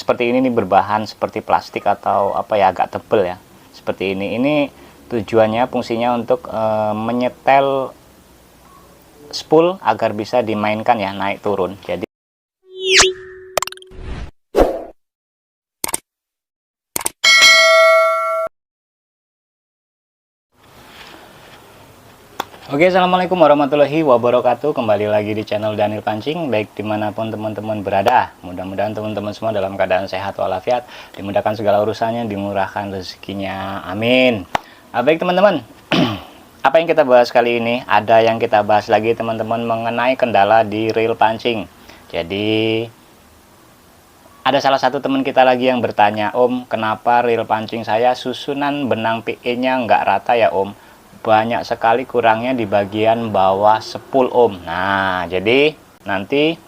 seperti ini nih, berbahan seperti plastik atau apa ya, agak tebel ya, seperti ini. Ini tujuannya, fungsinya untuk menyetel spool agar bisa dimainkan ya, naik turun. Jadi oke, assalamualaikum warahmatullahi wabarakatuh. Kembali lagi di channel Daniel Pancing. Baik dimanapun teman-teman berada, mudah-mudahan teman-teman semua dalam keadaan sehat walafiat, dimudahkan segala urusannya, dimurahkan rezekinya, amin. Baik teman-teman, apa yang kita bahas kali ini? Ada yang kita bahas lagi teman-teman mengenai kendala di reel pancing. Jadi ada salah satu teman kita lagi yang bertanya, Om, kenapa reel pancing saya susunan benang PE nya nggak rata ya Om? Banyak sekali kurangnya di bagian bawah spool Om. Nah, jadi nanti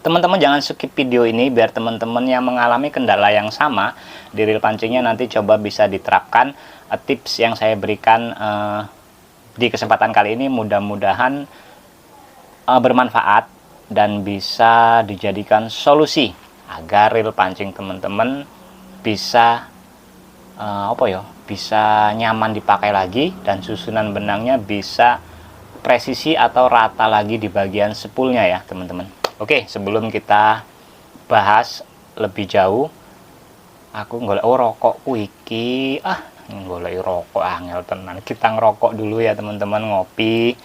teman-teman jangan skip video ini, biar teman-teman yang mengalami kendala yang sama di reel pancingnya nanti coba bisa diterapkan tips yang saya berikan di kesempatan kali ini. Mudah-mudahan bermanfaat dan bisa dijadikan solusi agar reel pancing teman-teman bisa bisa nyaman dipakai lagi, dan susunan benangnya bisa presisi atau rata lagi di bagian spoolnya ya teman-teman. Oke, sebelum kita bahas lebih jauh, aku golek rokokku iki, golek rokok angel tenan. Kita ngerokok dulu ya teman-teman, ngopi.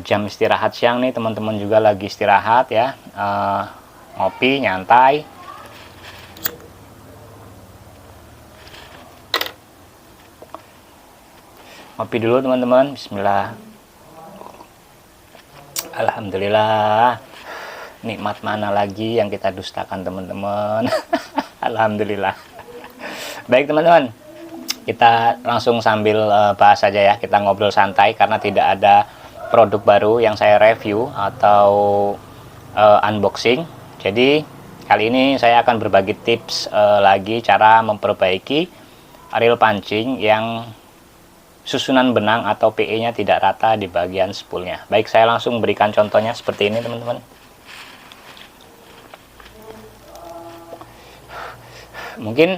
Jam istirahat siang nih, teman-teman juga lagi istirahat ya, ngopi nyantai. Ngopi dulu teman-teman, bismillah. Alhamdulillah. Nikmat mana lagi yang kita dustakan teman-teman. Alhamdulillah. Baik teman-teman, kita langsung sambil bahas saja ya, kita ngobrol santai karena tidak ada produk baru yang saya review atau unboxing. Jadi kali ini saya akan berbagi tips lagi cara memperbaiki reel pancing yang susunan benang atau PE nya tidak rata di bagian spoolnya. Baik, saya langsung berikan contohnya seperti ini teman-teman. Mungkin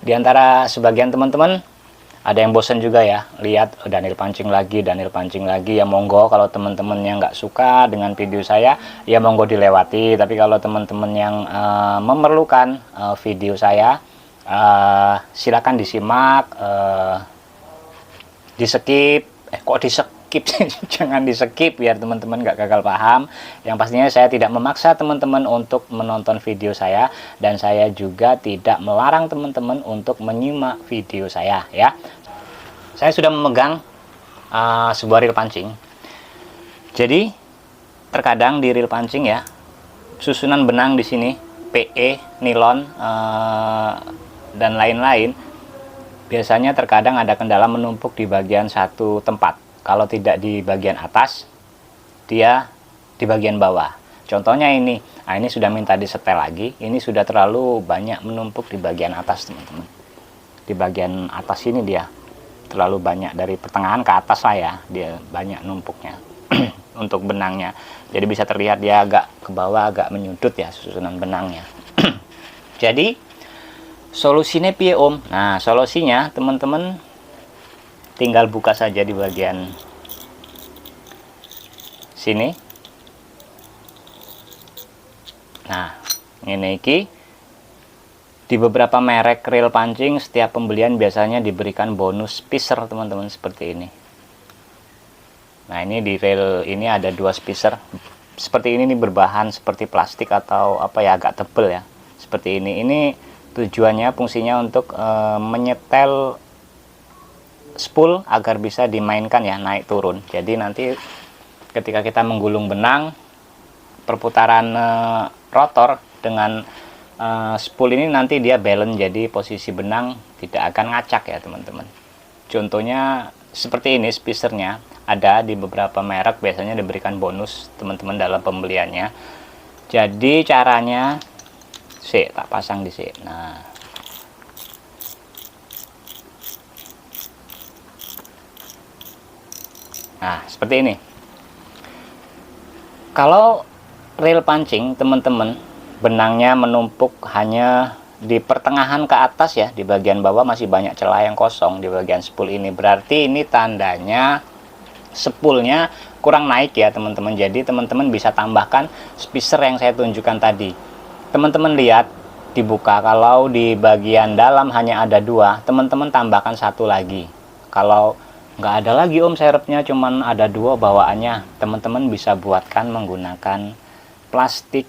diantara sebagian teman-teman ada yang bosan juga ya, lihat Daniel pancing lagi ya. Monggo, kalau teman-teman yang nggak suka dengan video saya ya monggo dilewati. Tapi kalau teman-teman yang memerlukan video saya, silakan disimak. Di skip, kok di skip jangan di skip biar teman-teman nggak gagal paham. Yang pastinya saya tidak memaksa teman-teman untuk menonton video saya, dan saya juga tidak melarang teman-teman untuk menyimak video saya ya. Saya sudah memegang sebuah reel pancing. Jadi terkadang di reel pancing ya, susunan benang di sini PE, nilon dan lain-lain, biasanya terkadang ada kendala menumpuk di bagian satu tempat. Kalau tidak di bagian atas, dia di bagian bawah. Contohnya ini, ini sudah minta disetel lagi. Ini sudah terlalu banyak menumpuk di bagian atas teman-teman. Di bagian atas ini dia terlalu banyak, dari pertengahan ke atas lah ya, dia banyak numpuknya untuk benangnya. Jadi bisa terlihat dia agak ke bawah, agak menyudut ya susunan benangnya. Jadi solusinya piye Om? Nah, solusinya teman-teman tinggal buka saja di bagian sini. Nah, ini iki di beberapa merek reel pancing, setiap pembelian biasanya diberikan bonus spacer teman-teman, seperti ini. Nah, ini di reel ini ada 2 spacer seperti ini nih, berbahan seperti plastik atau apa ya, agak tebel ya, seperti ini. Ini tujuannya, fungsinya untuk menyetel spool agar bisa dimainkan ya, naik turun. Jadi nanti ketika kita menggulung benang, perputaran rotor dengan spool ini nanti dia balance, jadi posisi benang tidak akan ngacak ya teman-teman. Contohnya seperti ini, spacernya ada di beberapa merek, biasanya diberikan bonus teman-teman dalam pembeliannya. Jadi caranya, tak pasang di sini. Nah, seperti ini. Kalau reel pancing teman-teman benangnya menumpuk hanya di pertengahan ke atas ya, di bagian bawah masih banyak celah yang kosong di bagian spool ini. Berarti ini tandanya spoolnya kurang naik ya teman-teman. Jadi teman-teman bisa tambahkan spacer yang saya tunjukkan tadi. Teman-teman lihat dibuka, kalau di bagian dalam hanya ada 2, teman-teman tambahkan 1 lagi. Kalau nggak ada lagi om serepnya cuman ada 2 bawaannya, teman-teman bisa buatkan menggunakan plastik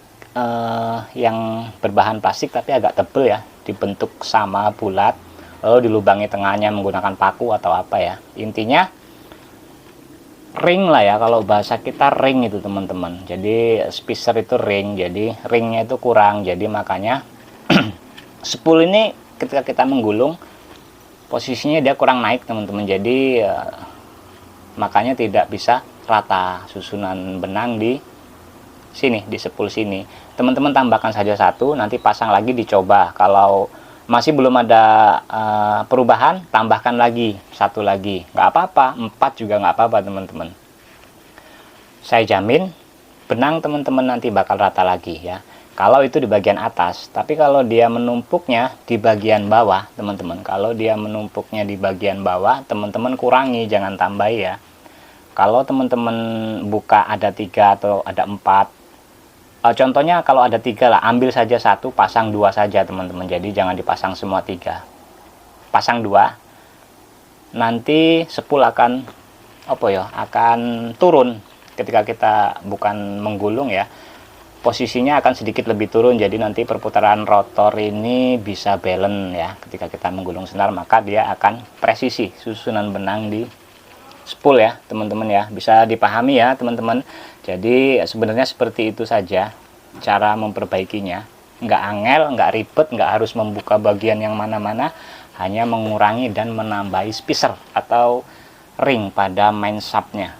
yang berbahan plastik tapi agak tebal ya, dibentuk sama bulat, lalu dilubangi tengahnya menggunakan paku atau apa ya, intinya ring lah ya, kalau bahasa kita ring itu teman-teman. Jadi spacer itu ring, jadi ringnya itu kurang, jadi makanya spool ini ketika kita menggulung posisinya dia kurang naik teman-teman, jadi makanya tidak bisa rata susunan benang di sini, di spool sini. Teman-teman tambahkan saja 1, nanti pasang lagi dicoba. Kalau masih belum ada perubahan, tambahkan lagi 1 lagi, nggak apa-apa, 4 juga nggak apa-apa teman-teman. Saya jamin benang teman-teman nanti bakal rata lagi ya, kalau itu di bagian atas. Tapi kalau dia menumpuknya di bagian bawah teman-teman, kalau dia menumpuknya di bagian bawah, teman-teman kurangi, jangan tambah ya. Kalau teman-teman buka ada 3 atau ada 4, contohnya kalau ada 3 lah, ambil saja 1, pasang 2 saja teman-teman. Jadi jangan dipasang semua 3, pasang 2, nanti spool akan apa ya, akan turun ketika kita bukan menggulung ya, posisinya akan sedikit lebih turun. Jadi nanti perputaran rotor ini bisa balance ya ketika kita menggulung senar, maka dia akan presisi susunan benang di spool ya teman-teman ya. Bisa dipahami ya teman-teman. Jadi sebenarnya seperti itu saja cara memperbaikinya, nggak angel, nggak ribet, nggak harus membuka bagian yang mana-mana, hanya mengurangi dan menambahi spacer atau ring pada main shaftnya.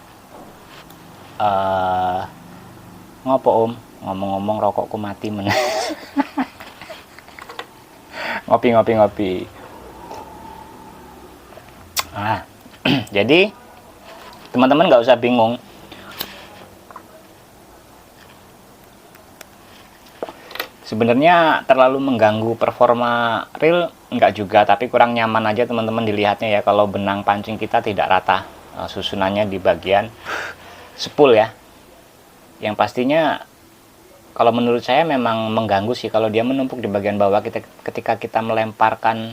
Ngopo om, ngomong-ngomong rokokku mati men. Ngopi. Jadi teman-teman nggak usah bingung. Sebenarnya terlalu mengganggu performa reel enggak juga, tapi kurang nyaman aja teman-teman dilihatnya ya kalau benang pancing kita tidak rata susunannya di bagian spool ya. Yang pastinya kalau menurut saya memang mengganggu sih kalau dia menumpuk di bagian bawah. Ketika kita melemparkan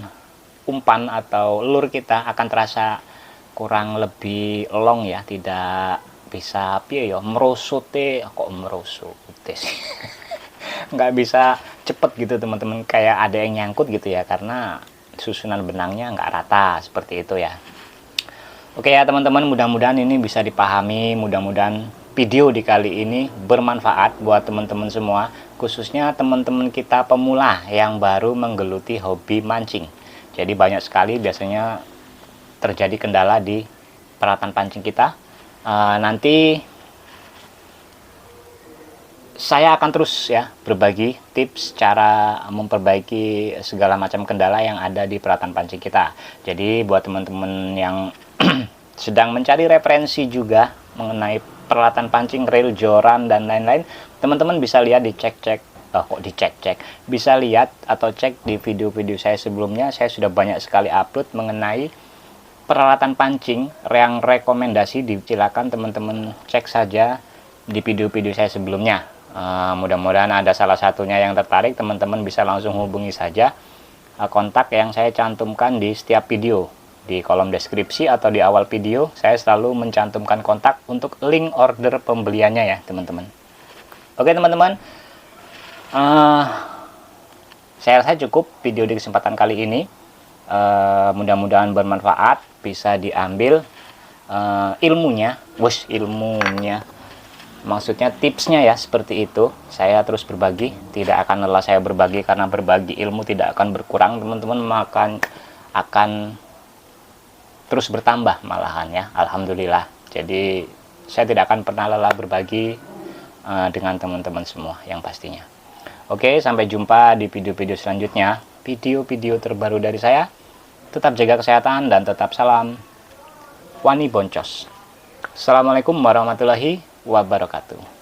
umpan atau lure, kita akan terasa kurang lebih long ya, tidak bisa piye ya, merosot kok merosot sih. Nggak bisa cepet gitu teman-teman, kayak ada yang nyangkut gitu ya, karena susunan benangnya nggak rata seperti itu ya. Oke ya teman-teman, mudah-mudahan ini bisa dipahami, mudah-mudahan video di kali ini bermanfaat buat teman-teman semua, khususnya teman-teman kita pemula yang baru menggeluti hobi mancing. Jadi banyak sekali biasanya terjadi kendala di peralatan pancing kita. Nanti saya akan terus ya berbagi tips cara memperbaiki segala macam kendala yang ada di peralatan pancing kita. Jadi buat teman-teman yang sedang mencari referensi juga mengenai peralatan pancing, reel, joran dan lain-lain, teman-teman bisa lihat bisa lihat atau cek di video-video saya sebelumnya. Saya sudah banyak sekali upload mengenai peralatan pancing yang rekomendasi. Silakan teman-teman cek saja di video-video saya sebelumnya. Mudah-mudahan ada salah satunya yang tertarik, teman-teman bisa langsung hubungi saja kontak yang saya cantumkan di setiap video. Di kolom deskripsi atau di awal video saya selalu mencantumkan kontak untuk link order pembeliannya ya teman-teman. Oke teman-teman, saya rasa cukup video di kesempatan kali ini. Mudah-mudahan bermanfaat, bisa diambil ilmunya, maksudnya tipsnya ya, seperti itu. Saya terus berbagi, tidak akan lelah saya berbagi, karena berbagi ilmu tidak akan berkurang teman-teman, maka akan terus bertambah malahan ya, alhamdulillah. Jadi saya tidak akan pernah lelah berbagi dengan teman-teman semua yang pastinya. Oke, sampai jumpa di video-video selanjutnya, video-video terbaru dari saya. Tetap jaga kesehatan dan tetap salam Wani Boncos. Assalamualaikum warahmatullahi wabarakatuh.